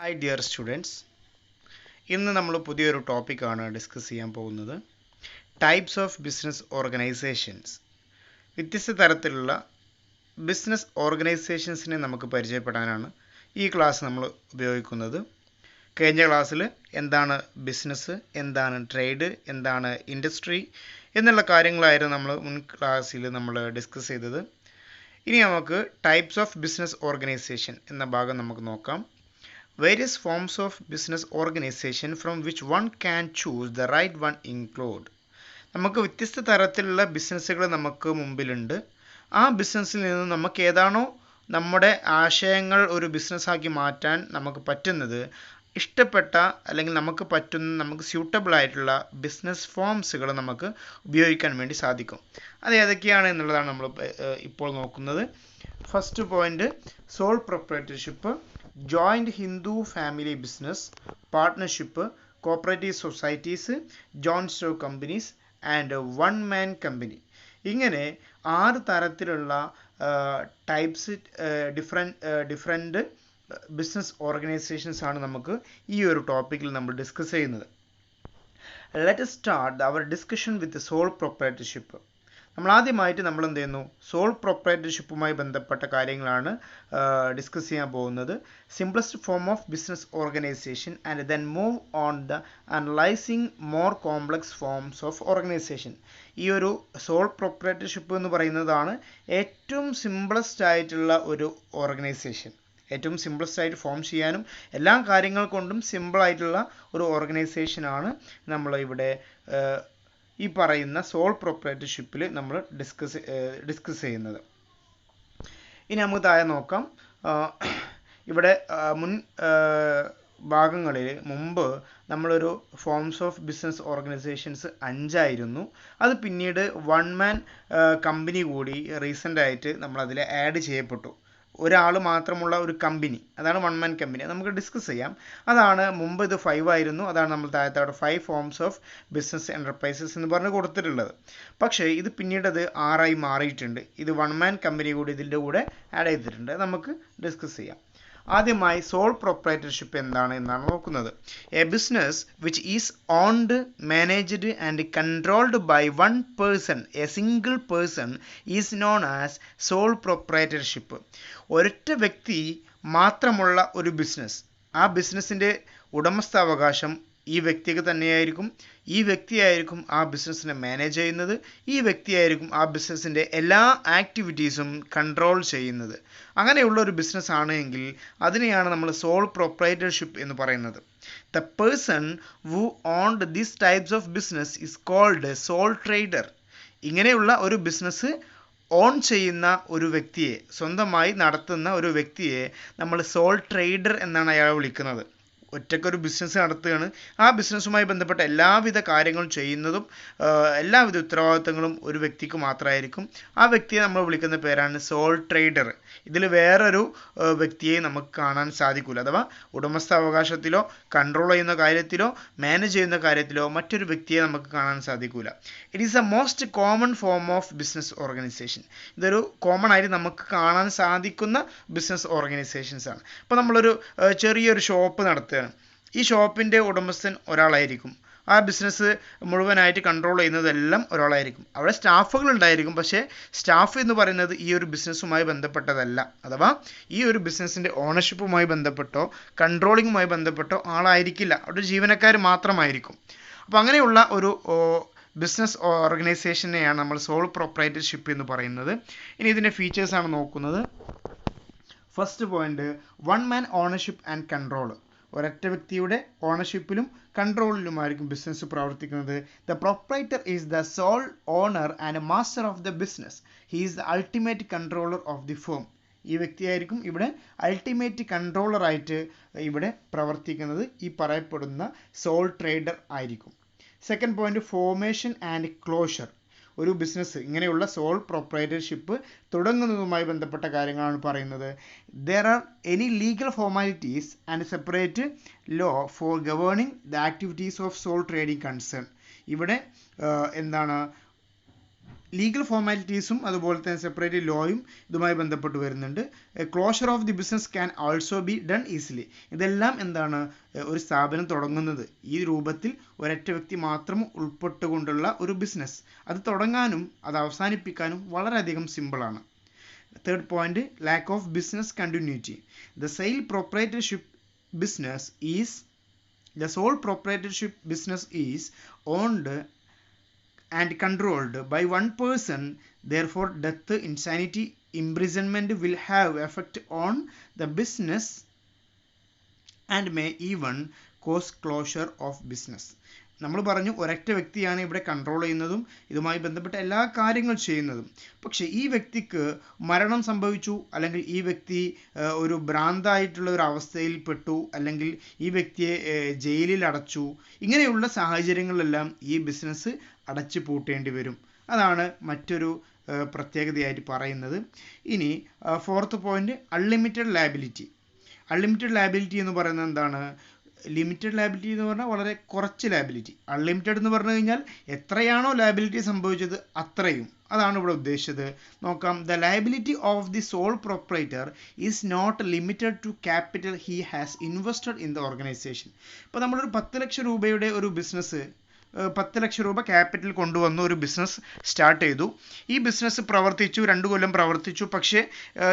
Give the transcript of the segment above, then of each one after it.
Hi dear students, ഇന്ന് നമ്മൾ പുതിയൊരു ടോപ്പിക്കാണ് ഡിസ്കസ് ചെയ്യാൻ പോകുന്നത്. Types of business organisations. വ്യത്യസ്ത തരത്തിലുള്ള ബിസിനസ് ഓർഗനൈസേഷൻസിനെ നമുക്ക് പരിചയപ്പെടാനാണ് ഈ ക്ലാസ് നമ്മൾ ഉപയോഗിക്കുന്നത്. കഴിഞ്ഞ ക്ലാസ്സിൽ എന്താണ് ബിസിനസ്, എന്താണ് ട്രേഡ്, എന്താണ് ഇൻഡസ്ട്രി എന്നുള്ള കാര്യങ്ങളായിരുന്നു നമ്മൾ മുൻ ക്ലാസ്സിൽ നമ്മൾ ഡിസ്കസ് ചെയ്തത്. ഇനി നമുക്ക് ടൈപ്സ് ഓഫ് ബിസിനസ് ഓർഗനൈസേഷൻ എന്ന ഭാഗം നമുക്ക് നോക്കാം. Various forms of business organization from which one can choose the right one include. നമുക്ക് വ്യത്യസ്ത തരത്തിലുള്ള ബിസിനസ്സുകൾ നമുക്ക് മുമ്പിലുണ്ട്. ആ ബിസിനസ്സിൽ നിന്ന് നമുക്ക് ഏതാണോ നമ്മുടെ ആശയങ്ങൾ ഒരു ബിസിനസ്സാക്കി മാറ്റാൻ നമുക്ക് പറ്റുന്നത്, ഇഷ്ടപ്പെട്ട അല്ലെങ്കിൽ നമുക്ക് പറ്റുന്ന നമുക്ക് സ്യൂട്ടബിൾ ആയിട്ടുള്ള ബിസിനസ് ഫോംസുകൾ നമുക്ക് ഉപയോഗിക്കാൻ വേണ്ടി സാധിക്കും. അത് ഏതൊക്കെയാണ് എന്നുള്ളതാണ് നമ്മൾ ഇപ്പോൾ നോക്കുന്നത്. First point, sole proprietorship, joint Hindu family business, partnership, cooperative societies, joint stock companies and one man company. ഇങ്ങനെ 6 തരത്തിലുള്ള ടൈപ്സ് ഡിഫറെൻറ്റ് ബിസിനസ് ഓർഗനൈസേഷൻസ് ആണ് നമുക്ക് ഈ ഒരു ടോപ്പിക്കിൽ നമ്മൾ ഡിസ്കസ് ചെയ്യുന്നത്. Let us start our discussion with the sole proprietorship. നമ്മൾ ആദ്യമായിട്ട് നമ്മൾ എന്ത് ചെയ്യുന്നു, സോൾ പ്രൊപ്രൈറ്റർഷിപ്പുമായി ബന്ധപ്പെട്ട കാര്യങ്ങളാണ് ഡിസ്കസ് ചെയ്യാൻ പോകുന്നത്. Simplest form of business organisation and then move on the analysing more complex forms of organisation. ഈ ഒരു സോൾ പ്രൊപ്രൈറ്റർഷിപ്പ് എന്ന് പറയുന്നതാണ് ഏറ്റവും സിംപ്ലസ്റ്റ് ആയിട്ടുള്ള ഒരു ഓർഗനൈസേഷൻ. ഏറ്റവും സിംപ്ലസ്റ്റ് ആയിട്ട് ഫോം ചെയ്യാനും എല്ലാ കാര്യങ്ങൾ കൊണ്ടും സിമ്പിളായിട്ടുള്ള ഒരു ഓർഗനൈസേഷനാണ് നമ്മൾ ഇവിടെ ഈ പറയുന്ന സോൾ പ്രൊപ്രൈറ്റർഷിപ്പിൽ നമ്മൾ ഡിസ്കസ് ചെയ്യുന്നത്. ഇനി നമുക്ക് താഴെ നോക്കാം. ഇവിടെ മുൻ ഭാഗങ്ങളിൽ മുമ്പ് നമ്മളൊരു ഫോംസ് ഓഫ് ബിസിനസ് ഓർഗനൈസേഷൻസ് 5 ആയിരുന്നു. അത് പിന്നീട് വൺ മാൻ കമ്പനി കൂടി റീസെൻ്റ് ആയിട്ട് നമ്മളതിൽ ആഡ് ചെയ്യപ്പെട്ടു. ഒരാൾ മാത്രമുള്ള ഒരു കമ്പനി, അതാണ് വൺ മാൻ കമ്പനി. നമുക്ക് ഡിസ്കസ് ചെയ്യാം. അതാണ് മുമ്പ് ഇത് 5 ആയിരുന്നു. അതാണ് നമ്മൾ താഴത്തോടെ 5 ഫോംസ് ഓഫ് ബിസിനസ് എൻ്റർപ്രൈസസ് എന്ന് പറഞ്ഞ് കൊടുത്തിട്ടുള്ളത്. പക്ഷേ ഇത് പിന്നീട് അത് 6 ആയി മാറിയിട്ടുണ്ട്. ഇത് വൺ മാൻ കമ്പനി കൂടി ഇതിൻ്റെ കൂടെ ആഡ് ചെയ്തിട്ടുണ്ട്. നമുക്ക് ഡിസ്കസ് ചെയ്യാം. ആദ്യമായി സോൾ പ്രൊപ്രൈറ്റർഷിപ്പ് എന്താണ് എന്നാണ് നോക്കുന്നത്. A business which is owned, managed and controlled by one person, a single person, is known as sole proprietorship. ഒരൊറ്റ വ്യക്തി മാത്രമുള്ള ഒരു ബിസിനസ്, ആ ബിസിനസ്സിൻ്റെ ഉടമസ്ഥാവകാശം ഈ വ്യക്തിക്ക് തന്നെയായിരിക്കും. ഈ വ്യക്തിയായിരിക്കും ആ ബിസിനസ്സിനെ മാനേജ് ചെയ്യുന്നത്. ഈ വ്യക്തിയായിരിക്കും ആ ബിസിനസ്സിൻ്റെ എല്ലാ ആക്ടിവിറ്റീസും കൺട്രോൾ ചെയ്യുന്നത്. അങ്ങനെയുള്ള ഒരു ബിസിനസ് ആണ് എങ്കിൽ അതിനെയാണ് നമ്മൾ സോൾ പ്രൊപ്രൈറ്റർഷിപ്പ് എന്ന് പറയുന്നത്. The person who owned this types of business is called sole trader. ഇങ്ങനെയുള്ള ഒരു ബിസിനസ് ഓൺ ചെയ്യുന്ന ഒരു വ്യക്തിയെ, സ്വന്തമായി നടത്തുന്ന ഒരു വ്യക്തിയെ നമ്മൾ സോൾ ട്രേഡർ എന്നാണ് അയാൾ വിളിക്കുന്നത്. ഒറ്റയ്ക്കൊരു ബിസിനസ് നടത്തുകയാണ്. ആ ബിസിനസ്സുമായി ബന്ധപ്പെട്ട എല്ലാവിധ കാര്യങ്ങളും ചെയ്യുന്നതും എല്ലാവിധ ഉത്തരവാദിത്തങ്ങളും ഒരു വ്യക്തിക്ക് മാത്രമായിരിക്കും. ആ വ്യക്തിയെ നമ്മൾ വിളിക്കുന്ന പേരാണ് സോൾ ട്രേഡർ. ഇതിൽ വേറൊരു വ്യക്തിയെ നമുക്ക് കാണാൻ സാധിക്കില്ല. അഥവാ ഉടമസ്ഥാവകാശത്തിലോ കൺട്രോൾ ചെയ്യുന്ന കാര്യത്തിലോ മാനേജ് ചെയ്യുന്ന കാര്യത്തിലോ മറ്റൊരു വ്യക്തിയെ നമുക്ക് കാണാൻ സാധിക്കില്ല. It is A most common form of business organisation. ഇതൊരു കോമൺ ആയിട്ട് നമുക്ക് കാണാൻ സാധിക്കുന്ന ബിസിനസ് ഓർഗനൈസേഷൻസ് ആണ്. ഇപ്പോൾ നമ്മളൊരു ചെറിയൊരു ഷോപ്പ് നടത്തുകയാണ്. ഈ ഷോപ്പിൻ്റെ ഉടമസ്ഥൻ ഒരാളായിരിക്കും. ആ ബിസിനസ് മുഴുവനായിട്ട് കൺട്രോൾ ചെയ്യുന്നതെല്ലാം ഒരാളായിരിക്കും. അവിടെ സ്റ്റാഫുകൾ ഉണ്ടായിരിക്കും. പക്ഷേ സ്റ്റാഫ് എന്ന് പറയുന്നത് ഈ ഒരു ബിസിനസ്സുമായി ബന്ധപ്പെട്ടതല്ല. അഥവാ ഈ ഒരു ബിസിനസ്സിൻ്റെ ഓണർഷിപ്പുമായി ബന്ധപ്പെട്ടോ കൺട്രോളിങ്ങുമായി ബന്ധപ്പെട്ടോ ആളായിരിക്കില്ല. അവിടെ ജീവനക്കാർ മാത്രമായിരിക്കും. അപ്പോൾ അങ്ങനെയുള്ള ഒരു ബിസിനസ് ഓർഗനൈസേഷനെയാണ് നമ്മൾ സോൾ പ്രൊപ്രൈറ്റർഷിപ്പ് എന്ന് പറയുന്നത്. ഇനി ഇതിൻ്റെ ഫീച്ചേഴ്സാണ് നോക്കുന്നത്. First point, one man ownership and control. ഒരൊറ്റ വ്യക്തിയുടെ ഓണർഷിപ്പിലും കൺട്രോളിലുമായിരിക്കും ബിസിനസ് പ്രവർത്തിക്കുന്നത്. The proprietor is the sole owner and master of the business. He is the ultimate controller of the firm. ഈ വ്യക്തിയായിരിക്കും ഇവിടെ അൾട്ടിമേറ്റ് കൺട്രോളറായിട്ട് ഇവിടെ പ്രവർത്തിക്കുന്നത്. ഈ പറയപ്പെടുന്ന സോൾ ട്രേഡർ ആയിരിക്കും. Second point, formation and closure. ഒരു ബിസിനസ് ഇങ്ങനെയുള്ള സോൾ പ്രൊപ്രൈറ്റർഷിപ്പ് തുടങ്ങുന്നതുമായി ബന്ധപ്പെട്ട കാര്യങ്ങളാണ് പറയുന്നത്. There are any legal formalities and separate law four governing the activities of sole trading concern. ഇവിടെ എന്താണ് ലീഗൽ ഫോർമാലിറ്റീസും അതുപോലെ തന്നെ സെപ്പറേറ്റ് ലോയും ഇതുമായി ബന്ധപ്പെട്ട് വരുന്നുണ്ട്. Closure of the business can also be done easily. ഇതെല്ലാം എന്താണ്, ഒരു സ്ഥാപനം തുടങ്ങുന്നത് ഈ രൂപത്തിൽ ഒരൊറ്റ വ്യക്തി മാത്രം ഉൾപ്പെട്ടുകൊണ്ടുള്ള ഒരു ബിസിനസ് അത് തുടങ്ങാനും അത് അവസാനിപ്പിക്കാനും വളരെയധികം സിമ്പിളാണ്. Third point, lack of business continuity. The sole proprietorship business is owned and controlled by one person. Therefore, death, insanity, imprisonment will have effect on the business and may even cause closure of business. നമ്മൾ പറഞ്ഞു ഒരൊറ്റ വ്യക്തിയാണ് ഇവിടെ control ചെയ്യുന്നതും ഇതുമായി ബന്ധപ്പെട്ട എല്ലാ കാര്യങ്ങൾ ചെയ്യുന്നതും. പക്ഷേ ഈ വ്യക്തിക്ക് മരണം സംഭവിച്ചു, അല്ലെങ്കിൽ ഈ വ്യക്തി ഒരു ഭ്രാന്തായിട്ടുള്ള ഒരു അവസ്ഥയിൽ പെട്ടു, അല്ലെങ്കിൽ ഈ വ്യക്തിയെ ജയിലിൽ അടച്ചു. ഇങ്ങനെയുള്ള സാഹചര്യങ്ങളിലെല്ലാം ഈ ബിസിനസ് അടച്ചു പൂട്ടേണ്ടി വരും. അതാണ് മറ്റൊരു പ്രത്യേകതയായിട്ട് പറയുന്നത്. ഇനി fourth point, unlimited liability. Unlimited liability എന്ന് പറയുന്നത് എന്താണ്? ലിമിറ്റഡ് ലയബിലിറ്റി എന്ന് പറഞ്ഞാൽ വളരെ കുറച്ച് ലയബിലിറ്റി. അൺലിമിറ്റഡ് എന്ന് പറഞ്ഞു കഴിഞ്ഞാൽ എത്രയാണോ ലയബിലിറ്റി സംഭവിച്ചത് അത്രയും. അതാണ് ഇവിടെ ഉദ്ദേശിച്ചത്. നോക്കാം. The liability of the sole proprietor is not limited to capital he has invested in the organization. ഇപ്പോൾ നമ്മളൊരു 10 ലക്ഷം രൂപയുടെ ഒരു ബിസിനസ് 10 ലക്ഷം രൂപ ക്യാപിറ്റൽ കൊണ്ടുവന്ന് ഒരു ബിസിനസ് സ്റ്റാർട്ട് ചെയ്തു. ഈ ബിസിനസ് പ്രവർത്തിച്ചു, 2 കൊല്ലം പ്രവർത്തിച്ചു. പക്ഷേ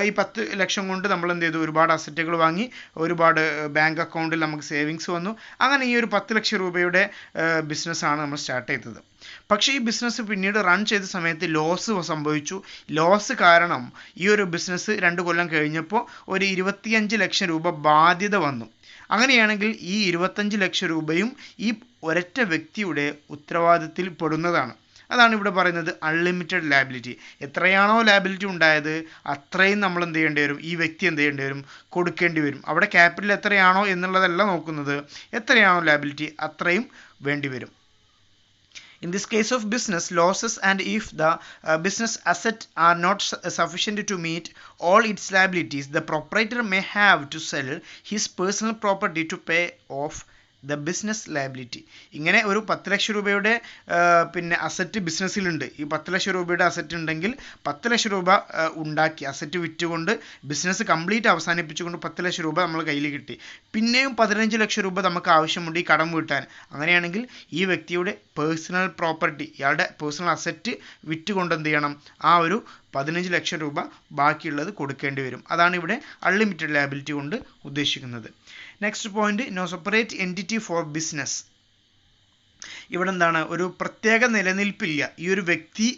ഈ 10 ലക്ഷം കൊണ്ട് നമ്മൾ എന്ത് ചെയ്തു? ഒരുപാട് അസറ്റുകൾ വാങ്ങി, ഒരുപാട് ബാങ്ക് അക്കൗണ്ടിൽ നമുക്ക് സേവിങ്സ് വന്നു. അങ്ങനെ ഈ ഒരു 10 ലക്ഷം രൂപയുടെ ബിസിനസ്സാണ് നമ്മൾ സ്റ്റാർട്ട് ചെയ്തത്. പക്ഷേ ഈ ബിസിനസ് പിന്നീട് റൺ ചെയ്ത സമയത്ത് ലോസ് സംഭവിച്ചു. ലോസ് കാരണം ഈ ഒരു ബിസിനസ് 2 കൊല്ലം കഴിഞ്ഞപ്പോൾ ഒരു 25 ലക്ഷം രൂപ ബാധ്യത വന്നു. അങ്ങനെയാണെങ്കിൽ ഈ 25 ലക്ഷം രൂപയും ഈ ഒരൊറ്റ വ്യക്തിയുടെ ഉത്തരവാദിത്തത്തിൽ പെടുന്നതാണ്. അതാണ് ഇവിടെ പറയുന്നത് അൺലിമിറ്റഡ് ലയബിലിറ്റി. എത്രയാണോ ലയബിലിറ്റി ഉണ്ടായത് അത്രയും നമ്മൾ എന്ത് ചെയ്യേണ്ടി വരും? ഈ വ്യക്തി എന്ത് ചെയ്യേണ്ടി വരും? കൊടുക്കേണ്ടി വരും. അവിടെ ക്യാപിറ്റൽ എത്രയാണോ എന്നുള്ളതല്ല നോക്കുന്നത്, എത്രയാണോ ലയബിലിറ്റി അത്രയും വേണ്ടി വരും. In this case of business losses, and if the business assets are not sufficient to meet all its liabilities, the proprietor may have to sell his personal property to pay off the business liability. ഇങ്ങനെ ഒരു 10 ലക്ഷം രൂപയുടെ പിന്നെ asset ബിസിനസ്സിലുണ്ട്. ഈ 10 ലക്ഷം രൂപയുടെ asset ഉണ്ടെങ്കിൽ 10 ലക്ഷം രൂപ ഉണ്ടാക്കി asset വിറ്റുകൊണ്ട് business complete അവസാനിപ്പിച്ചുകൊണ്ട് 10 ലക്ഷം രൂപ നമ്മൾ കയ്യിൽ കിട്ടി. പിന്നെയും 15 ലക്ഷം രൂപ നമുക്ക് ആവശ്യമുണ്ട് ഈ കടം വീട്ടാൻ. അങ്ങനെയാണെങ്കിൽ ഈ വ്യക്തിയുടെ പേഴ്സണൽ പ്രോപ്പർട്ടി, ഇയാളുടെ പേഴ്സണൽ അസറ്റ് വിറ്റുകൊണ്ട് എന്ത് ചെയ്യണം? ആ ഒരു 15 ലക്ഷം രൂപ ബാക്കിയുള്ളത് കൊടുക്കേണ്ടി വരും. അതാണ് ഇവിടെ അൺലിമിറ്റഡ് ലയബിലിറ്റി കൊണ്ട് ഉദ്ദേശിക്കുന്നത്. Next point, no separate entity for business. ഇവിടെ എന്താണ്? ഒരു പ്രത്യേക നിലനിൽപ്പില്ല. ഈ ഒരു വ്യക്തി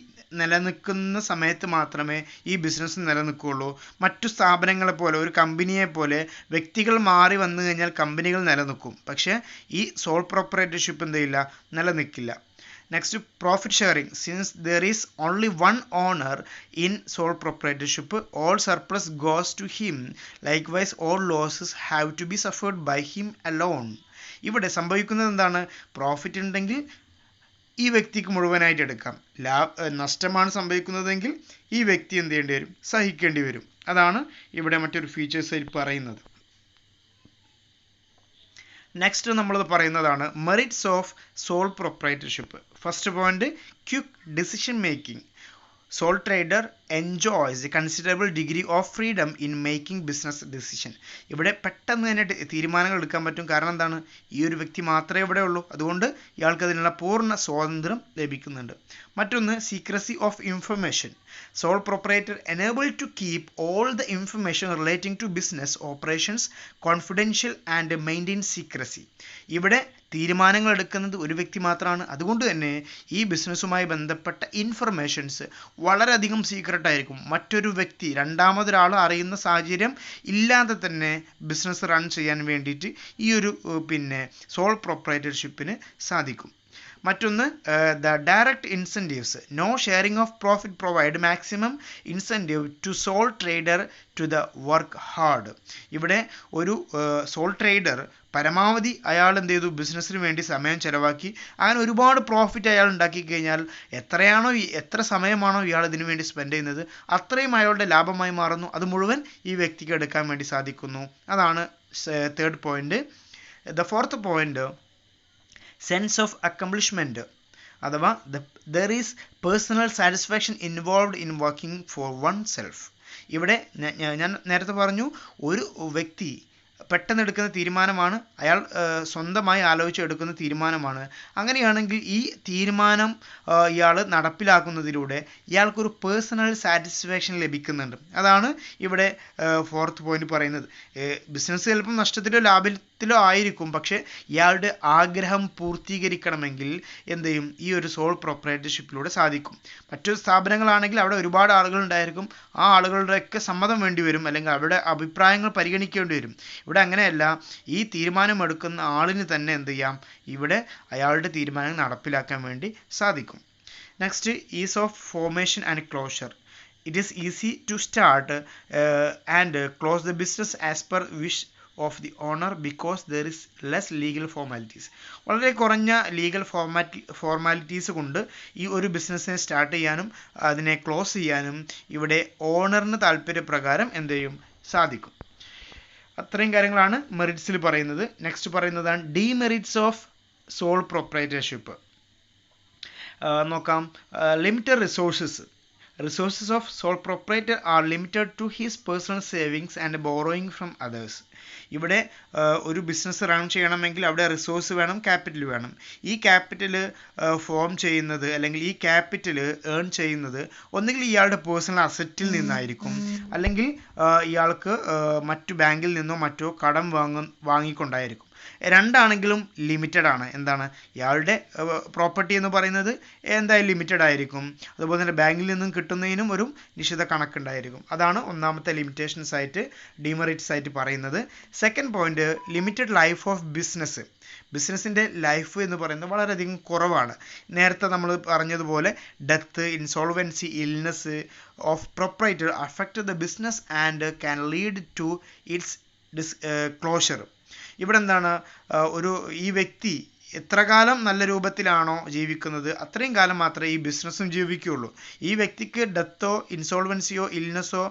നിലനിൽക്കുന്ന സമയത്ത് മാത്രമേ ഈ ബിസിനസ് നിലനിൽക്കുകയുള്ളൂ. മറ്റു സ്ഥാപനങ്ങളെ പോലെ, ഒരു കമ്പനിയെ പോലെ വ്യക്തികൾ മാറി വന്നു കഴിഞ്ഞാൽ കമ്പനികൾ നിലനിൽക്കും. പക്ഷേ ഈ സോൾ പ്രൊപ്പറേറ്റർഷിപ്പ് എന്ത് ചെയ്യില്ല? നിലനിൽക്കില്ല. Next, profit sharing. Since there is only one owner in sole proprietorship, all surplus goes to him. Likewise, all losses have to be suffered by him alone. ഇവിടെ സംഭവിക്കുന്നത് എന്താണ്? പ്രോഫിറ്റ് ഉണ്ടെങ്കിൽ ഈ വ്യക്തിക്ക് മുഴുവനായിട്ട് എടുക്കാം. നഷ്ടമാണ് സംഭവിക്കുന്നതെങ്കിൽ ഈ വ്യക്തി എന്ത് ചെയ്യേണ്ടി വരും? സഹിക്കേണ്ടി വരും. അതാണ് ഇവിടെ മറ്റൊരു ഫീച്ചേഴ്സിൽ പറയുന്നത്. നെക്സ്റ്റ് നമ്മൾ പറയുന്നതാണ് merits of soul proprietorship. First point, quick decision making. Sole trader enjoys a considerable degree of freedom in making business decision. ഇവിടെ പെട്ടെന്ന് തന്നെ തീരുമാനങ്ങൾ എടുക്കാൻ പറ്റും. കാരണം എന്താണ്? ഈ ഒരു വ്യക്തി മാത്രമേ ഇവിടെ ഉള്ളൂ. അതുകൊണ്ട് ഇയാൾക്ക് അതിനുള്ള പൂർണ്ണ സ്വാതന്ത്ര്യം ലഭിക്കുന്നുണ്ട്. മറ്റൊന്ന്, secrecy of information. Sole proprietor enabled to keep all the information relating to business operations confidential and maintain secrecy. ഇവിടെ തീരുമാനങ്ങൾ എടുക്കുന്നത് ഒരു വ്യക്തി മാത്രമാണ്. അതുകൊണ്ട് തന്നെ ഈ ബിസിനസ്സുമായി ബന്ധപ്പെട്ട ഇൻഫർമേഷൻസ് വളരെയധികം സീക്രട്ട് ആയിരിക്കും. മറ്റൊരു വ്യക്തി, രണ്ടാമതൊരാൾ അറിയുന്ന സാഹചര്യം ഇല്ലാതെ തന്നെ ബിസിനസ് റൺ ചെയ്യാൻ വേണ്ടിയിട്ട് ഈ ഒരു സോൾ പ്രൊപ്പറേറ്റർഷിപ്പിന് സാധിക്കും. മറ്റൊന്ന്, the direct incentives. No sharing of profit provide maximum incentive to sole trader to the work hard. ഇവിടെ ഒരു സോൾ ട്രേഡർ പരമാവധി അയാൾ എന്ത് ചെയ്തു? ബിസിനസ്സിന് വേണ്ടി സമയം ചിലവാക്കി. അങ്ങനെ ഒരുപാട് പ്രോഫിറ്റ് അയാൾ ഉണ്ടാക്കി കഴിഞ്ഞാൽ എത്ര സമയമാണോ ഇയാൾ ഇതിനു വേണ്ടി സ്പെൻഡ് ചെയ്യുന്നത് അത്രയും അയാളുടെ ലാഭമായി മാറുന്നു. അത് മുഴുവൻ ഈ വ്യക്തിക്ക് എടുക്കാൻ വേണ്ടി സാധിക്കുന്നു. അതാണ് third point. The fourth point, sense of accomplishment. അഥവാ there is personal satisfaction involved in working for oneself. ഇവിടെ ഞാൻ നേരത്തെ പറഞ്ഞു, ഒരു വ്യക്തി പെട്ടെന്ന് എടുക്കുന്ന തീരുമാനമാണ്, അയാൾ സ്വന്തമായി ആലോചിച്ച് എടുക്കുന്ന തീരുമാനമാണ്. അങ്ങനെയാണെങ്കിൽ ഈ തീരുമാനം ഇയാൾ നടപ്പിലാക്കുന്നതിലൂടെ ഇയാൾക്കൊരു പേഴ്സണൽ സാറ്റിസ്ഫാക്ഷൻ ലഭിക്കുന്നുണ്ട്. അതാണ് ഇവിടെ ഫോർത്ത് പോയിന്റ് പറയുന്നത്. ബിസിനസ് ചിലപ്പം നഷ്ടത്തിലോ ലാഭത്തിലോ ആയിരിക്കും, പക്ഷേ ഇയാളുടെ ആഗ്രഹം പൂർത്തീകരിക്കണമെങ്കിൽ എന്ത് ചെയ്യും, ഈ ഒരു സോൾ പ്രൊപ്രൈറ്റർഷിപ്പിലൂടെ സാധിക്കും. മറ്റു സ്ഥാപനങ്ങളാണെങ്കിൽ അവിടെ ഒരുപാട് ആളുകൾ ഉണ്ടായിരിക്കും, ആ ആളുകളുടെയൊക്കെ സമ്മതം വേണ്ടി വരും, അല്ലെങ്കിൽ അവരുടെ അഭിപ്രായങ്ങൾ പരിഗണിക്കേണ്ടി വരും. ഇവിടെ അങ്ങനെയല്ല, ഈ തീരുമാനമെടുക്കുന്ന ആളിന് തന്നെ എന്ത് ചെയ്യാം, ഇവിടെ അയാളുടെ തീരുമാനം നടപ്പിലാക്കാൻ വേണ്ടി സാധിക്കും. Next, ease of formation and closure. It is easy to start and close the business as per wish of the owner because there is less legal formalities. വളരെ കുറഞ്ഞ ലീഗൽ ഫോർമാലിറ്റീസ് കൊണ്ട് ഈ ഒരു ബിസിനസ്സിനെ സ്റ്റാർട്ട് ചെയ്യാനും അതിനെ ക്ലോസ് ചെയ്യാനും ഇവിടെ ഓണറിന് താല്പര്യപ്രകാരം എന്ത് ചെയ്യും, സാധിക്കും. അത്രയും കാര്യങ്ങളാണ് മെറിറ്റ്സിൽ പറയുന്നത്. നെക്സ്റ്റ് പറയുന്നതാണ് ഡീമെറിറ്റ്സ് ഓഫ് സോൾ പ്രൊപ്രൈറ്റർഷിപ്പ്. നോക്കാം. Limited resources of sole proprietor are limited to his personal savings and borrowing from others. ഇവിടെ ഒരു ബിസിനസ് റൺ ചെയ്യണമെങ്കിൽ അവിടെ റിസോഴ്സ് വേണം, ക്യാപിറ്റൽ വേണം. ഈ ക്യാപിറ്റൽ ഫോം ചെയ്യുന്നത് അല്ലെങ്കിൽ ഈ ക്യാപിറ്റൽ ഏൺ ചെയ്യുന്നത് ഒന്നുകിൽ ഇയാളുടെ പേഴ്സണൽ അസറ്റിൽ നിന്നായിരിക്കും, അല്ലെങ്കിൽ ഇയാൾക്ക് മറ്റു ബാങ്കിൽ നിന്നോ മറ്റോ കടം വാങ്ങിക്കൊണ്ടായിരിക്കും. രണ്ടാണെങ്കിലും ലിമിറ്റഡ് ആണ്. എന്താണ്, ഇയാളുടെ പ്രോപ്പർട്ടി എന്ന് പറയുന്നത് എന്തായാലും ലിമിറ്റഡ് ആയിരിക്കും. അതുപോലെ തന്നെ ബാങ്കിൽ നിന്നും കിട്ടുന്നതിനും ഒരു നിശ്ചിത കണക്കുണ്ടായിരിക്കും. അതാണ് ഒന്നാമത്തെ ലിമിറ്റേഷൻസ് ആയിട്ട്, ഡിമെറിറ്റ്സ് ആയിട്ട് പറയുന്നത്. Second point, limited life of business. ബിസിനസ്സിൻ്റെ ലൈഫ് എന്ന് പറയുന്നത് വളരെയധികം കുറവാണ്. നേരത്തെ നമ്മൾ പറഞ്ഞതുപോലെ death, insolvency, illness of proprietor affect the business and can lead to its closure. ഇവിടെ എന്താണ്, ഈ വ്യക്തി എത്ര കാലം നല്ല രൂപത്തിലാണോ ജീവിക്കുന്നത് അത്രയും കാലം മാത്രമേ ഈ ബിസിനസ്സും ജീവിക്കുകയുള്ളൂ. ഈ വ്യക്തിക്ക് ഡെത്തോ ഇൻസോൾവൻസിയോ ഇൽനെസ്സോ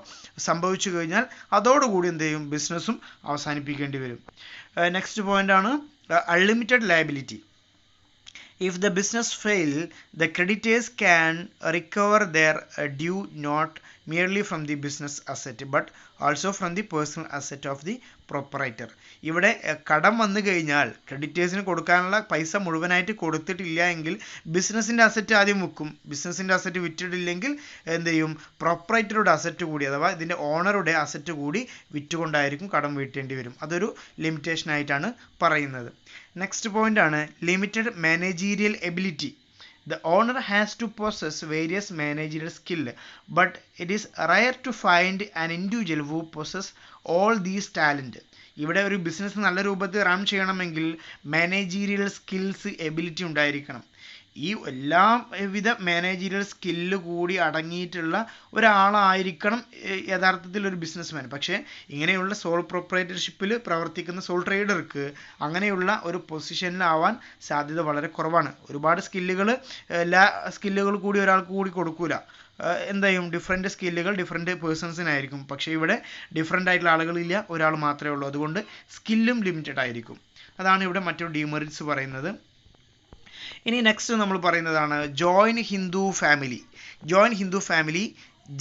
സംഭവിച്ചു കഴിഞ്ഞാൽ അതോടുകൂടി എന്ത് ചെയ്യും, ബിസിനസ്സും അവസാനിപ്പിക്കേണ്ടി വരും. നെക്സ്റ്റ് പോയിന്റ് ആണ് unlimited liability. If the business fail, the creditors can recover their due not merely from the business asset but also from the personal asset of the proprietor. ഇവിടെ കടം വന്നു കഴിഞ്ഞാൽ ക്രെഡിറ്റേഴ്സിന് കൊടുക്കാനുള്ള പൈസ മുഴുവനായിട്ട് കൊടുത്തിട്ടില്ല എങ്കിൽ ബിസിനസ്സിൻ്റെ അസറ്റ് ആദ്യം വിൽക്കും. ബിസിനസ്സിൻ്റെ അസറ്റ് വിറ്റിട്ടില്ലെങ്കിൽ എന്ത് ചെയ്യും, പ്രൊപ്രൈറ്ററുടെ അസറ്റ് കൂടി അഥവാ ഇതിൻ്റെ ഓണറുടെ അസറ്റ് കൂടി വിറ്റുകൊണ്ടായിരിക്കും കടം വീട്ടേണ്ടി വരും. അതൊരു ലിമിറ്റേഷൻ ആയിട്ടാണ് പറയുന്നത്. നെക്സ്റ്റ് പോയിന്റ് ആണ് limited managerial ability. The owner has to possess various managerial skill, but it is rare to find an individual who possess all these talent. ഇവിടെ ഒരു ബിസിനസ് നല്ല രൂപത്തിൽ റൺ ചെയ്യണമെങ്കിൽ മാനേജീരിയൽ സ്കിൽസ്, എബിലിറ്റി ഉണ്ടായിരിക്കണം. ഈ എല്ലാവിധ managerial skill കൂടി അടങ്ങിയിട്ടുള്ള ഒരാളായിരിക്കണം യഥാർത്ഥത്തിൽ ഒരു ബിസിനസ്മാൻ. പക്ഷേ ഇങ്ങനെയുള്ള സോൾ പ്രൊപ്രൈറ്റർഷിപ്പിൽ പ്രവർത്തിക്കുന്ന സോൾ ട്രേഡർക്ക് അങ്ങനെയുള്ള ഒരു പൊസിഷനിലാവാൻ സാധ്യത വളരെ കുറവാണ്. ഒരുപാട് സ്കില്ലുകൾ, എല്ലാ സ്കില്ലുകൾ കൂടി ഒരാൾക്ക് കൂടി കൊടുക്കൂല. എന്തായും ഡിഫറെൻറ്റ് സ്കില്ലുകൾ ഡിഫറെൻറ്റ് പേഴ്സൺസിനായിരിക്കും. പക്ഷേ ഇവിടെ ഡിഫറെൻ്റ് ആയിട്ടുള്ള ആളുകളില്ല, ഒരാൾ മാത്രമേ ഉള്ളൂ. അതുകൊണ്ട് സ്കില്ലും ലിമിറ്റഡ് ആയിരിക്കും. അതാണ് ഇവിടെ മറ്റൊരു ഡിമെറിറ്റ്സ് പറയുന്നത്. ഇനി നെക്സ്റ്റ് നമ്മൾ പറയുന്നതാണ് join Hindu family. Join Hindu family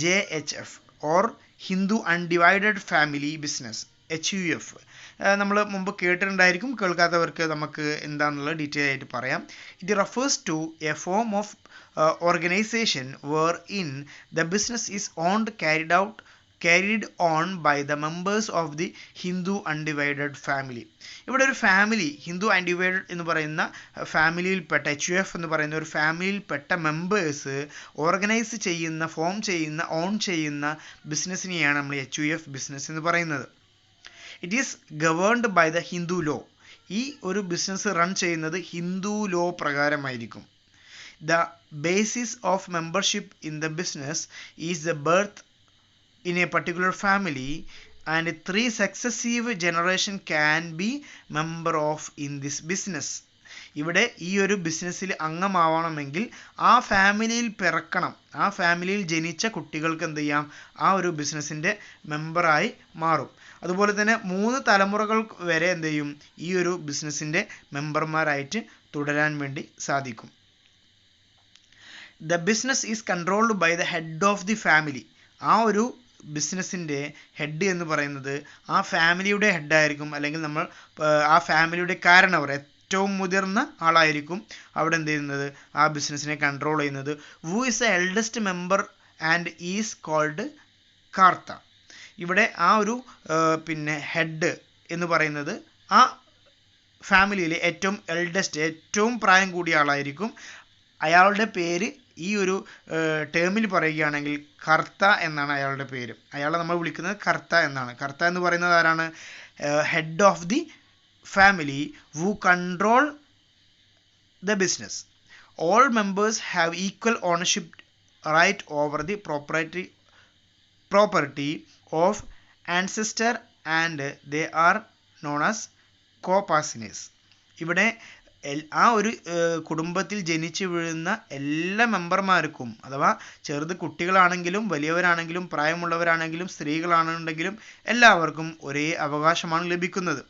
JHF or Hindu undivided family business HUF. നമ്മൾ മുമ്പ് കേട്ടിട്ടുണ്ടായിരിക്കും, കേൾക്കാത്തവർക്ക് നമുക്ക് എന്താണെന്നുള്ള ഡീറ്റെയിൽ ആയിട്ട് പറയാം. It refers to a form of organization wherein the business is owned, carried on by the members of the Hindu undivided family. ഇവിടെ ഒരു family, Hindu undivided എന്ന് പറയുന്ന ഫാമിലിയിൽപ്പെട്ട HUF എന്ന് പറയുന്ന ഒരു ഫാമിലിയിൽപ്പെട്ട മെമ്പേഴ്സ് ഓർഗനൈസ് ചെയ്യുന്ന, ഫോം ചെയ്യുന്ന, ഓൺ ചെയ്യുന്ന ബിസിനസ്സിനെയാണ് നമ്മൾ HUF ബിസിനസ് എന്ന് പറയുന്നത്. It is governed by the Hindu law. ഈ ഒരു ബിസിനസ് റൺ ചെയ്യുന്നത് ഹിന്ദു ലോ പ്രകാരമായിരിക്കും. The basis of membership in the business is the birth in a particular family and 3 successive generation can be member of in this business. ഇവിടെ ഈ ഒരു ബിസിനസ്സിൽ അംഗമാവണമെങ്കിൽ ആ ഫാമിലിയിൽ പിറക്കണം, ആ ഫാമിലിയിൽ ജനിച്ച കുട്ടികൾക്ക് എന്ത് ചെയ്യാം, ആ ഒരു ബിസിനസ്സിൻ്റെ മെമ്പറായി മാറും. അതുപോലെ തന്നെ 3 തലമുറകൾ വരെ എന്ത് ചെയ്യും, ഈ ഒരു ബിസിനസ്സിൻ്റെ മെമ്പർമാരായിട്ട് തുടരാൻ വേണ്ടി സാധിക്കും. The business is controlled by the head of the family. ആ ഒരു ബിസിനസ്സിൻ്റെ ഹെഡ് എന്ന് പറയുന്നത് ആ ഫാമിലിയുടെ ഹെഡായിരിക്കും, അല്ലെങ്കിൽ നമ്മൾ ആ ഫാമിലിയുടെ കാരണവർ, ഏറ്റവും മുതിർന്ന ആളായിരിക്കും അവിടെ എന്ത് ചെയ്യുന്നത്, ആ ബിസിനസ്സിനെ കൺട്രോൾ ചെയ്യുന്നത്. Who is the eldest member and is called Karta. ഇവിടെ ആ ഒരു ഹെഡ് എന്ന് പറയുന്നത് ആ ഫാമിലിയിലെ ഏറ്റവും എൽഡസ്റ്റ്, ഏറ്റവും പ്രായം കൂടിയ ആളായിരിക്കും. അയാളുടെ പേര് ഈ ഒരു ടേമിൽ പറയുകയാണെങ്കിൽ കർത്ത എന്നാണ് അയാളുടെ പേര്. അയാളെ നമ്മൾ വിളിക്കുന്നത് കർത്ത എന്നാണ്. കർത്ത എന്ന് പറയുന്നത് ആരാണ്? Head of the family who control the business. All members have equal ownership right over the property of ancestor and they are known as co-partners. ഇവിടെ ആ ഒരു കുടുംബത്തിൽ ജനിച്ചു വീഴുന്ന എല്ലാ മെമ്പർമാർക്കും, അഥവാ ചെറുത് കുട്ടികളാണെങ്കിലും വലിയവരാണെങ്കിലും പ്രായമുള്ളവരാണെങ്കിലും സ്ത്രീകളാണെന്നുണ്ടെങ്കിലും എല്ലാവർക്കും ഒരേ അവകാശമാണ് ലഭിക്കുന്നത്.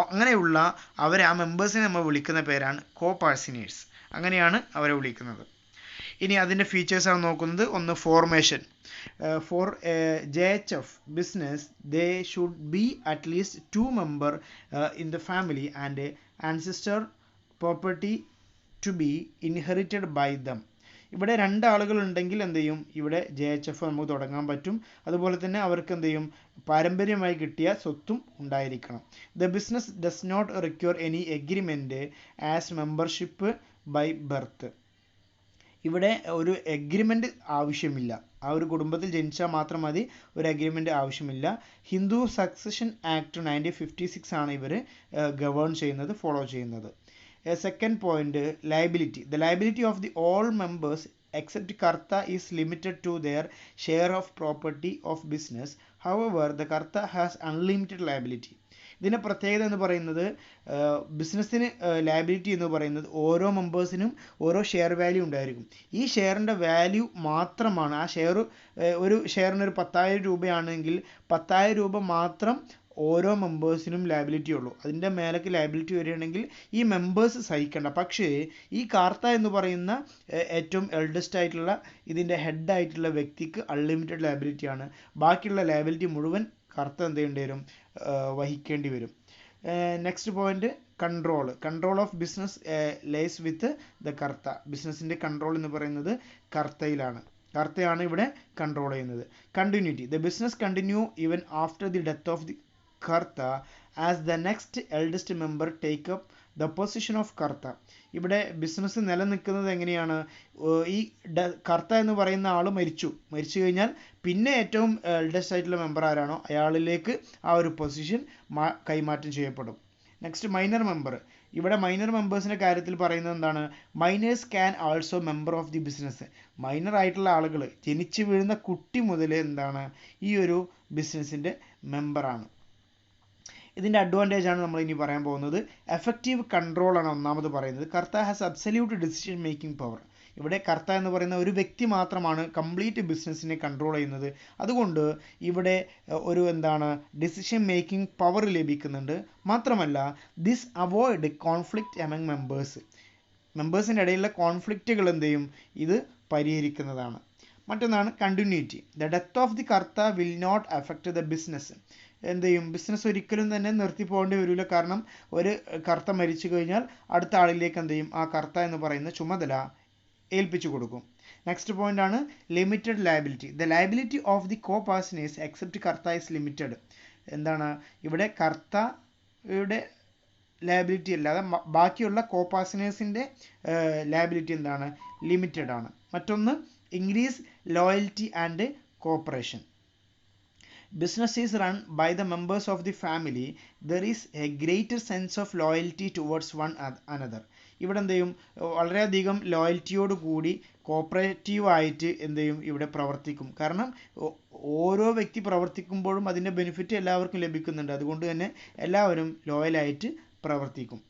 അങ്ങനെയുള്ള അവരെ, ആ മെമ്പേഴ്സിനെ നമ്മൾ വിളിക്കുന്ന പേരാണ് കോ-പാർട്ട്നേഴ്സ്. അങ്ങനെയാണ് അവരെ വിളിക്കുന്നത്. ഇനി അതിൻ്റെ ഫീച്ചേഴ്സാണ് നോക്കുന്നത്. ഒന്ന്, formation. For a JHF business, they should be at least 2 members in the family and ancestor property to be inherited by them. ഇവിടെ 2 ആളുകൾ ഉണ്ടെങ്കിൽ എന്ത് ചെയ്യും, ഇവിടെ JHF നമുക്ക് തുടങ്ങാൻ പറ്റും. അതുപോലെ തന്നെ അവർക്ക് എന്ത് ചെയ്യും, പാരമ്പര്യമായി കിട്ടിയ സ്വത്തും ഉണ്ടായിരിക്കണം. The business does not require any agreement as membership by birth. ഇവിടെ ഒരു എഗ്രിമെൻ്റ് ആവശ്യമില്ല. ആ ഒരു കുടുംബത്തിൽ ജനിച്ചാൽ മാത്രം മതി, ഒരു എഗ്രിമെൻ്റ് ആവശ്യമില്ല. ഹിന്ദു സക്സഷൻ ആക്ട് 1956 ആണ് ഇവർ ഗവേൺ ചെയ്യുന്നത്, ഫോളോ ചെയ്യുന്നത്. Second point, liability. The liability of the all members except Karta is limited to their share of property of business. However, the Karta has unlimited liability. ഇതിൻ്റെ പ്രത്യേകത എന്ന് പറയുന്നത്, ബിസിനസ്സിന് ലയബിലിറ്റി എന്ന് പറയുന്നത് ഓരോ മെമ്പേഴ്സിനും ഓരോ ഷെയർ വാല്യൂ ഉണ്ടായിരിക്കും. ഈ ഷെയറിൻ്റെ വാല്യൂ മാത്രമാണ്, ആ ഷെയർ, ഒരു ഷെയറിന് ഒരു 10,000 രൂപയാണെങ്കിൽ 10,000 രൂപ മാത്രം ഓരോ മെമ്പേഴ്സിനും ലയബിലിറ്റി ഉള്ളൂ. അതിൻ്റെ മേലേക്ക് ലയബിലിറ്റി വരികയാണെങ്കിൽ ഈ മെമ്പേഴ്സ് സഹിക്കേണ്ട. പക്ഷേ ഈ കാർത്ത എന്ന് പറയുന്ന ഏറ്റവും എൽഡസ്റ്റ് ആയിട്ടുള്ള, ഇതിൻ്റെ ഹെഡായിട്ടുള്ള വ്യക്തിക്ക് അൺലിമിറ്റഡ് ലയബിലിറ്റിയാണ്. ബാക്കിയുള്ള ലയബിലിറ്റി മുഴുവൻ കർത്ത എന്ത് ചെയ്യേണ്ടി വരും, വഹിക്കേണ്ടി വരും. Next point, control of business lies with the Karta. ബിസിനസ്സിൻ്റെ കൺട്രോൾ എന്ന് പറയുന്നത് കർത്തയിലാണ്. കർത്തയാണ് ഇവിടെ കൺട്രോൾ ചെയ്യുന്നത്. Continuity. The business continue even after the death of the Karta as the next eldest member take up the position of Karta. ഇവിടെ ബിസിനസ് നിലനിൽക്കുന്നത് എങ്ങനെയാണ്, ഈ കർത്ത എന്ന് പറയുന്ന ആൾ മരിച്ചു കഴിഞ്ഞാൽ പിന്നെ ഏറ്റവും എൽഡസ്റ്റ് ആയിട്ടുള്ള മെമ്പർ ആരാണോ അയാളിലേക്ക് ആ ഒരു പൊസിഷൻ കൈമാറ്റം ചെയ്യപ്പെടും. Next, minor member. ഇവിടെ മൈനർ മെമ്പേഴ്സിൻ്റെ കാര്യത്തിൽ പറയുന്നത് എന്താണ്, miners can also member of the business. Minor ആയിട്ടുള്ള ആളുകൾ, ജനിച്ചു വീഴുന്ന കുട്ടി മുതൽ എന്താണ്, ഈ ഒരു ബിസിനസ്സിൻ്റെ മെമ്പറാണ്. ഇതിൻ്റെ അഡ്വാൻറ്റേജ് ആണ് നമ്മൾ ഇനി പറയാൻ പോകുന്നത്. എഫക്റ്റീവ് കൺട്രോൾ ആണ് ഒന്നാമത് പറയുന്നത്. Karta has absolute decision making power. ഇവിടെ കർത്ത എന്ന് പറയുന്ന ഒരു വ്യക്തി മാത്രമാണ് കംപ്ലീറ്റ് ബിസിനസ്സിനെ കൺട്രോൾ ചെയ്യുന്നത്. അതുകൊണ്ട് ഇവിടെ ഒരു ഡിസിഷൻ മേക്കിംഗ് പവർ ലഭിക്കുന്നുണ്ട്. മാത്രമല്ല, ദിസ് അവോയ്ഡ് കോൺഫ്ലിക്റ്റ് എമംഗ് മെമ്പേഴ്സിൻ്റെ ഇടയിലുള്ള കോൺഫ്ലിക്റ്റുകൾ എന്ത് ചെയ്യും, ഇത് പരിഹരിക്കുന്നതാണ്. മറ്റൊന്നാണ് continuity. The death of the Karta will not affect the business. എന്ത് ചെയ്യും, ബിസിനസ് ഒരിക്കലും തന്നെ നിർത്തി പോകേണ്ടി വരില്ല. കാരണം ഒരു കർത്ത മരിച്ചു കഴിഞ്ഞാൽ അടുത്ത ആളിലേക്ക് എന്ത് ചെയ്യും, ആ കർത്ത എന്ന് പറയുന്ന ചുമതല ഏൽപ്പിച്ചു കൊടുക്കും. നെക്സ്റ്റ് പോയിന്റ് ആണ് limited liability. The liability of the co-partners except Karta is limited. ഇവിടെ കർത്തയുടെ ലയബിലിറ്റി അല്ലാതെ ബാക്കിയുള്ള കോ-പാർട്ട്നേഴ്സിൻ്റെ ലയബിലിറ്റി ലിമിറ്റഡ് ആണ്. മറ്റൊന്ന്, increase loyalty and cooperation. Business is run by the members of the family. There is a greater sense of loyalty towards one another. ഇവിടെ എന്ത് ചെയ്യും, വളരെയധികം ലോയൽറ്റിയോട് കൂടി കോപ്പറേറ്റീവായിട്ട് എന്ത് ചെയ്യും, ഇവിടെ പ്രവർത്തിക്കും. കാരണം ഓരോ വ്യക്തി പ്രവർത്തിക്കുമ്പോഴും അതിൻ്റെ ബെനിഫിറ്റ് എല്ലാവർക്കും ലഭിക്കുന്നുണ്ട്. അതുകൊണ്ട് തന്നെ എല്ലാവരും ലോയലായിട്ട് പ്രവർത്തിക്കും.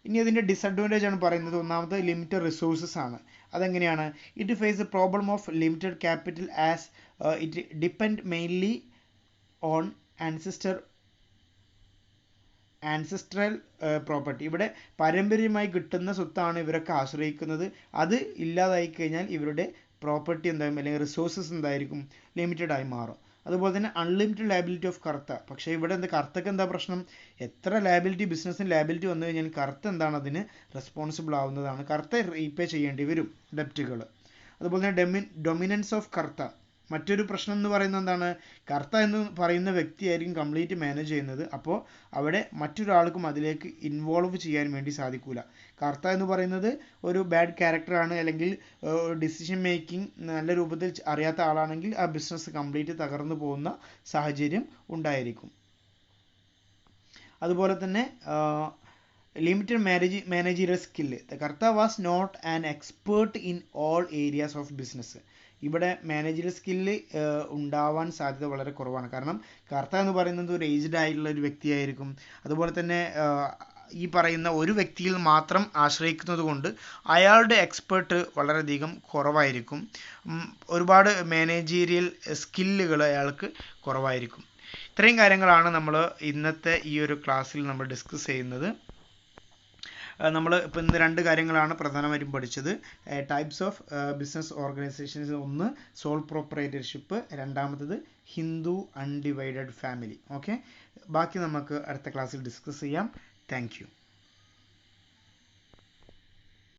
ഇനി അതിൻ്റെ ഡിസഡ്വാൻറ്റേജ് ആണ് പറയുന്നത്. ഒന്നാമത് ലിമിറ്റഡ് റിസോഴ്സസ് ആണ്. അതെങ്ങനെയാണ്, it face the problem of limited capital as it depend mainly on ancestor ancestral property, ഇവിടെ പാരമ്പര്യമായി കിട്ടുന്ന സ്വത്താണ് ഇവരൊക്കെ ആശ്രയിക്കുന്നത്. അത് ഇല്ലാതായി കഴിഞ്ഞാൽ ഇവരുടെ പ്രോപ്പർട്ടി എന്തായാലും അല്ലെങ്കിൽ റിസോഴ്സസ് എന്തായിരിക്കും, ലിമിറ്റഡ് ആയി മാറും. അതുപോലെ തന്നെ അൺലിമിറ്റഡ് ലയബിലിറ്റി ഓഫ് കർത്ത. പക്ഷേ ഇവിടെ എന്താ കർത്തക്ക് എന്താ പ്രശ്നം, എത്ര ലയബിലിറ്റി ബിസിനസ്സിന് ലയബിലിറ്റി വന്നു കഴിഞ്ഞാൽ കർത്ത എന്താണ് അതിന് റെസ്പോൺസിബിൾ ആവുന്നതാണ്, കർത്ത റീപേ ചെയ്യേണ്ടി വരും ഡെപ്റ്റുകൾ. അതുപോലെ തന്നെ ഡൊമിനൻസ് ഓഫ് കർത്ത, മറ്റൊരു പ്രശ്നം എന്ന് പറയുന്നത് എന്താണ്, കർത്ത എന്ന് പറയുന്ന വ്യക്തിയായിരിക്കും കംപ്ലീറ്റ് മാനേജ് ചെയ്യുന്നത്. അപ്പോൾ അവിടെ മറ്റൊരാൾക്കും അതിലേക്ക് ഇൻവോൾവ് ചെയ്യാൻ വേണ്ടി സാധിക്കില്ല. കർത്ത എന്ന് പറയുന്നത് ഒരു ബാഡ് ക്യാരക്ടറാണ്, അല്ലെങ്കിൽ ഡിസിഷൻ മേക്കിംഗ് നല്ല രൂപത്തിൽ അറിയാത്ത ആളാണെങ്കിൽ ആ ബിസിനസ് കംപ്ലീറ്റ് തകർന്നു പോകുന്ന സാഹചര്യം ഉണ്ടായിരിക്കും. അതുപോലെ തന്നെ limited managerial skill. The Karta was not an expert in all areas of business. ഇവിടെ മാനേജീരിയൽ സ്കില്ല് ഉണ്ടാവാൻ സാധ്യത വളരെ കുറവാണ്. കാരണം കർത്ത എന്ന് പറയുന്നത് ഒരു ഏജ്ഡ് ആയിട്ടുള്ള ഒരു വ്യക്തിയായിരിക്കും. അതുപോലെ തന്നെ ഈ പറയുന്ന ഒരു വ്യക്തിയിൽ മാത്രം ആശ്രയിക്കുന്നത് കൊണ്ട് അയാളുടെ എക്സ്പേർട്ട് വളരെയധികം കുറവായിരിക്കും. ഒരുപാട് മാനേജീരിയൽ സ്കില്ലുകൾ അയാൾക്ക് കുറവായിരിക്കും. ഇത്രയും കാര്യങ്ങളാണ് നമ്മൾ ഇന്നത്തെ ഈ ഒരു ക്ലാസ്സിൽ നമ്മൾ ഡിസ്കസ് ചെയ്യുന്നത്. നമ്മൾ ഇപ്പോൾ ഇന്ന് 2 കാര്യങ്ങളാണ് പ്രധാനമായിട്ടും പഠിച്ചത്. ടൈപ്സ് ഓഫ് ബിസിനസ് ഓർഗനൈസേഷൻസ്, ഒന്ന് സോൾ പ്രൊപ്പറേറ്റർഷിപ്പ്, രണ്ടാമത്തത് ഹിന്ദു അൺഡിവൈഡഡ് ഫാമിലി. ഓക്കെ, ബാക്കി നമുക്ക് അടുത്ത ക്ലാസ്സിൽ ഡിസ്കസ് ചെയ്യാം. Thank you.